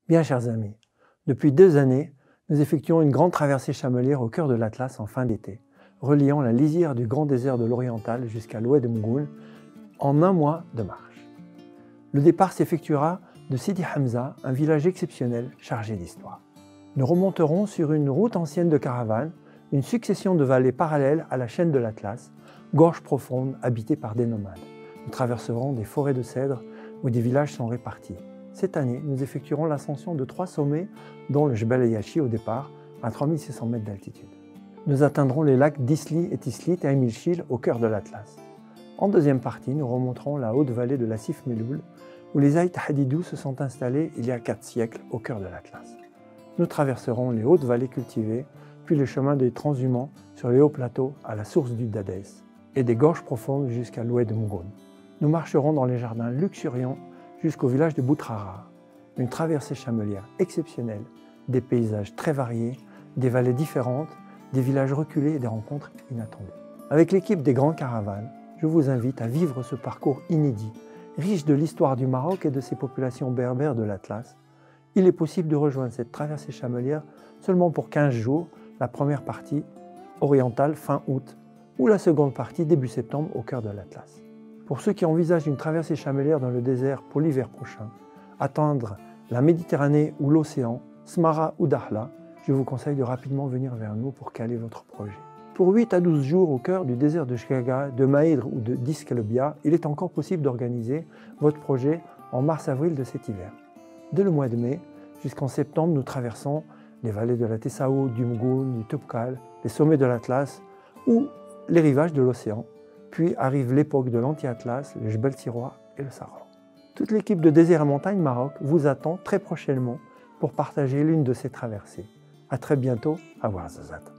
Bien chers amis, depuis 2 années, nous effectuons une grande traversée chamelière au cœur de l'Atlas en fin d'été, reliant la lisière du grand désert de l'Oriental jusqu'à l'oued de Mgoun en 1 mois de marche. Le départ s'effectuera de Sidi Hamza, un village exceptionnel chargé d'histoire. Nous remonterons sur une route ancienne de caravane, une succession de vallées parallèles à la chaîne de l'Atlas, gorges profondes habitées par des nomades. Nous traverserons des forêts de cèdres où des villages sont répartis. Cette année, nous effectuerons l'ascension de 3 sommets, dont le Jebel Ayashi au départ, à 3600 mètres d'altitude. Nous atteindrons les lacs d'Isli et Tislit et Emilchil au cœur de l'Atlas. En deuxième partie, nous remonterons la haute vallée de l'Assif Meloul, où les Aït Hadidou se sont installés il y a 4 siècles au cœur de l'Atlas. Nous traverserons les hautes vallées cultivées, puis le chemin des transhumants sur les hauts plateaux à la source du Dadès, et des gorges profondes jusqu'à l'oued de Mgoun. Nous marcherons dans les jardins luxuriants jusqu'au village de Boutrara, une traversée chamelière exceptionnelle, des paysages très variés, des vallées différentes, des villages reculés et des rencontres inattendues. Avec l'équipe des Grandes Caravanes, je vous invite à vivre ce parcours inédit, riche de l'histoire du Maroc et de ses populations berbères de l'Atlas. Il est possible de rejoindre cette traversée chamelière seulement pour 15 jours, la première partie orientale fin août, ou la seconde partie début septembre au cœur de l'Atlas. Pour ceux qui envisagent une traversée chamelière dans le désert pour l'hiver prochain, attendre la Méditerranée ou l'océan, Smara ou Dakhla, je vous conseille de rapidement venir vers nous pour caler votre projet. Pour 8 à 12 jours au cœur du désert de Chgaga, de Maïdre ou de Diskelbia, il est encore possible d'organiser votre projet en mars-avril de cet hiver. Dès le mois de mai jusqu'en septembre, nous traversons les vallées de la Tessaoud, du Mgoun, du Toubkal, les sommets de l'Atlas ou les rivages de l'océan. Puis arrive l'époque de l'anti-Atlas, le Jebel Tiroir et le Sahara. Toute l'équipe de Désert et Montagne Maroc vous attend très prochainement pour partager l'une de ces traversées. À très bientôt, à Ouarzazate.